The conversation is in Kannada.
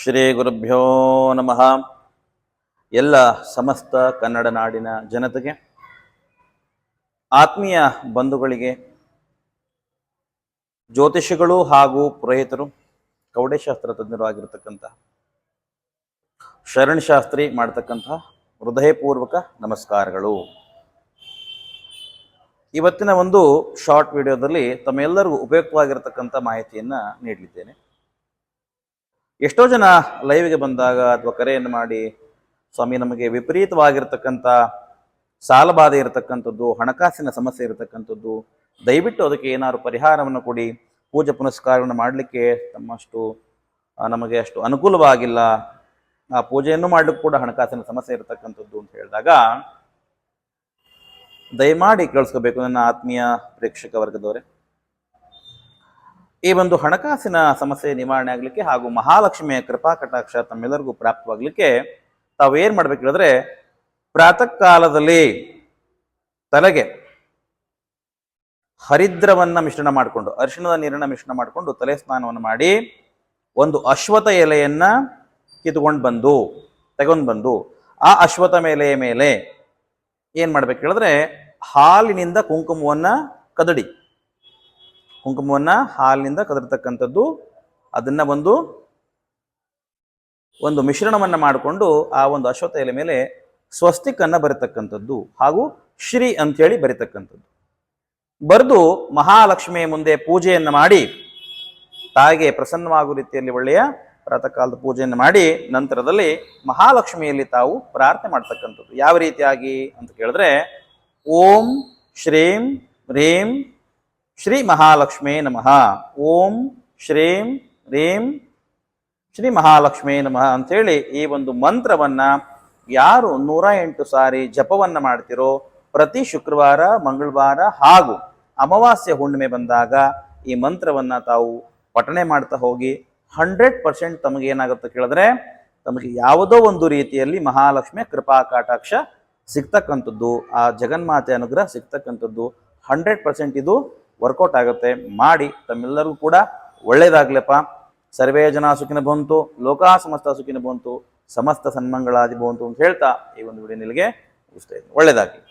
ಶ್ರೀ ಗುರುಭ್ಯೋ ನಮಃ. ಎಲ್ಲ ಸಮಸ್ತ ಕನ್ನಡ ನಾಡಿನ ಜನತೆಗೆ, ಆತ್ಮೀಯ ಬಂಧುಗಳಿಗೆ, ಜ್ಯೋತಿಷಿಗಳು ಹಾಗೂ ಪುರೋಹಿತರು, ಕವಡೆಶಾಸ್ತ್ರ ತಜ್ಞರು ಆಗಿರತಕ್ಕಂಥ ಶರಣ್ ಶಾಸ್ತ್ರಿ ಮಾಡ್ತಕ್ಕಂಥ ಹೃದಯಪೂರ್ವಕ ನಮಸ್ಕಾರಗಳು. ಇವತ್ತಿನ ಒಂದು ಶಾರ್ಟ್ ವಿಡಿಯೋದಲ್ಲಿ ತಮ್ಮೆಲ್ಲರಿಗೂ ಉಪಯುಕ್ತವಾಗಿರತಕ್ಕಂಥ ಮಾಹಿತಿಯನ್ನು ನೀಡಲಿದ್ದೇನೆ. ಎಷ್ಟೋ ಜನ ಲೈವ್ಗೆ ಬಂದಾಗ ಅಥವಾ ಕರೆಯನ್ನು ಮಾಡಿ, ಸ್ವಾಮಿ ನಮಗೆ ವಿಪರೀತವಾಗಿರ್ತಕ್ಕಂಥ ಸಾಲಬಾಧೆ ಇರತಕ್ಕಂಥದ್ದು, ಹಣಕಾಸಿನ ಸಮಸ್ಯೆ ಇರತಕ್ಕಂಥದ್ದು, ದಯವಿಟ್ಟು ಅದಕ್ಕೆ ಏನಾದ್ರು ಪರಿಹಾರವನ್ನು ಕೊಡಿ, ಪೂಜೆ ಪುನಸ್ಕಾರವನ್ನು ಮಾಡಲಿಕ್ಕೆ ತಮ್ಮಷ್ಟು ನಮಗೆ ಅಷ್ಟು ಅನುಕೂಲವಾಗಿಲ್ಲ, ಆ ಪೂಜೆಯನ್ನು ಮಾಡಲಿಕ್ಕೆ ಕೂಡ ಹಣಕಾಸಿನ ಸಮಸ್ಯೆ ಇರತಕ್ಕಂಥದ್ದು ಅಂತ ಹೇಳಿದಾಗ ದಯಮಾಡಿ ಕೇಳಿಸ್ಕೋಬೇಕು ನನ್ನ ಆತ್ಮೀಯ ಪ್ರೇಕ್ಷಕ ವರ್ಗದವರೇ. ಈ ಒಂದು ಹಣಕಾಸಿನ ಸಮಸ್ಯೆ ನಿವಾರಣೆ ಆಗಲಿಕ್ಕೆ ಹಾಗೂ ಮಹಾಲಕ್ಷ್ಮಿಯ ಕೃಪಾ ಕಟಾಕ್ಷ ತಮ್ಮೆಲ್ಲರಿಗೂ ಪ್ರಾಪ್ತವಾಗಲಿಕ್ಕೆ ತಾವೇನು ಮಾಡ್ಬೇಕು ಹೇಳಿದ್ರೆ, ಪ್ರಾತಃ ಕಾಲದಲ್ಲಿ ತಲೆಗೆ ಹರಿದ್ರವನ್ನ ಮಿಶ್ರಣ ಮಾಡಿಕೊಂಡು, ಅರಿಶಿಣದ ನೀರನ್ನ ಮಿಶ್ರಣ ಮಾಡಿಕೊಂಡು ತಲೆ ಸ್ನಾನವನ್ನು ಮಾಡಿ, ಒಂದು ಅಶ್ವಥ ಎಲೆಯನ್ನ ತಗೊಂಡು ಬಂದು ಆ ಅಶ್ವಥ ಎಲೆಯ ಮೇಲೆ ಏನ್ ಮಾಡ್ಬೇಕು ಹೇಳಿದ್ರೆ, ಹಾಲಿನಿಂದ ಕುಂಕುಮವನ್ನ ಕದಡಿ, ಕುಂಕುಮವನ್ನ ಹಾಲಿನಿಂದ ಕದರ್ತಕ್ಕಂಥದ್ದು, ಅದನ್ನ ಒಂದು ಮಿಶ್ರಣವನ್ನ ಮಾಡಿಕೊಂಡು ಆ ಒಂದು ಅಶ್ವಥ ಎಲೆ ಮೇಲೆ ಸ್ವಸ್ತಿಕ್ ಅನ್ನ ಬರೀತಕ್ಕಂಥದ್ದು ಹಾಗೂ ಶ್ರೀ ಅಂತೇಳಿ ಬರೀತಕ್ಕಂಥದ್ದು ಬರೆದು ಮಹಾಲಕ್ಷ್ಮಿಯ ಮುಂದೆ ಪೂಜೆಯನ್ನ ಮಾಡಿ, ತಾಯಿಗೆ ಪ್ರಸನ್ನವಾಗುವ ರೀತಿಯಲ್ಲಿ ಒಳ್ಳೆಯ ಪ್ರಾತಃ ಕಾಲದ ಪೂಜೆಯನ್ನು ಮಾಡಿ, ನಂತರದಲ್ಲಿ ಮಹಾಲಕ್ಷ್ಮಿಯಲ್ಲಿ ತಾವು ಪ್ರಾರ್ಥನೆ ಮಾಡ್ತಕ್ಕಂಥದ್ದು. ಯಾವ ರೀತಿಯಾಗಿ ಅಂತ ಕೇಳಿದ್ರೆ, ಓಂ ಶ್ರೀಂ ಹ್ರೀಂ ಶ್ರೀ ಮಹಾಲಕ್ಷ್ಮೇ ನಮಃ, ಓಂ ಶ್ರೀಂ ಹ್ರೀಂ ಶ್ರೀ ಮಹಾಲಕ್ಷ್ಮೇ ನಮಃ ಅಂತೇಳಿ ಈ ಒಂದು ಮಂತ್ರವನ್ನ ಯಾರು 108 ಸಾರಿ ಜಪವನ್ನ ಮಾಡ್ತಿರೋ, ಪ್ರತಿ ಶುಕ್ರವಾರ, ಮಂಗಳವಾರ ಹಾಗೂ ಅಮಾವಾಸ್ಯ ಹುಣ್ಣಿಮೆ ಬಂದಾಗ ಈ ಮಂತ್ರವನ್ನ ತಾವು ಪಠಣೆ ಮಾಡ್ತಾ ಹೋಗಿ 100% ತಮಗೆ ಏನಾಗುತ್ತೆ ಕೇಳಿದ್ರೆ, ತಮಗೆ ಯಾವುದೋ ಒಂದು ರೀತಿಯಲ್ಲಿ ಮಹಾಲಕ್ಷ್ಮಿಯ ಕೃಪಾ ಕಟಾಕ್ಷ ಸಿಗ್ತಕ್ಕಂಥದ್ದು, ಆ ಜಗನ್ಮಾತೆ ಅನುಗ್ರಹ ಸಿಗ್ತಕ್ಕಂಥದ್ದು 100% ಇದು ವರ್ಕೌಟ್ ಆಗುತ್ತೆ. ಮಾಡಿ ತಮ್ಮೆಲ್ಲರಿಗೂ ಕೂಡ ಒಳ್ಳೇದಾಗ್ಲಪ್ಪ. ಸರ್ವೇ ಜನ ಸುಖಿನ ಭವಂತು, ಲೋಕಾ ಸಮಸ್ತ ಸುಖಿನ ಭವಂತು, ಸಮಸ್ತ ಸನ್ಮಂಗಳಾದಿ ಭವಂತು ಅಂತ ಹೇಳ್ತಾ ಈ ಒಂದು ವಿಡಿಯೋ ನಿಮಗೆ ಮುಗಿಸ್ತಾ ಇದ್ದೀನಿ. ಒಳ್ಳೇದಾಗಲಿ.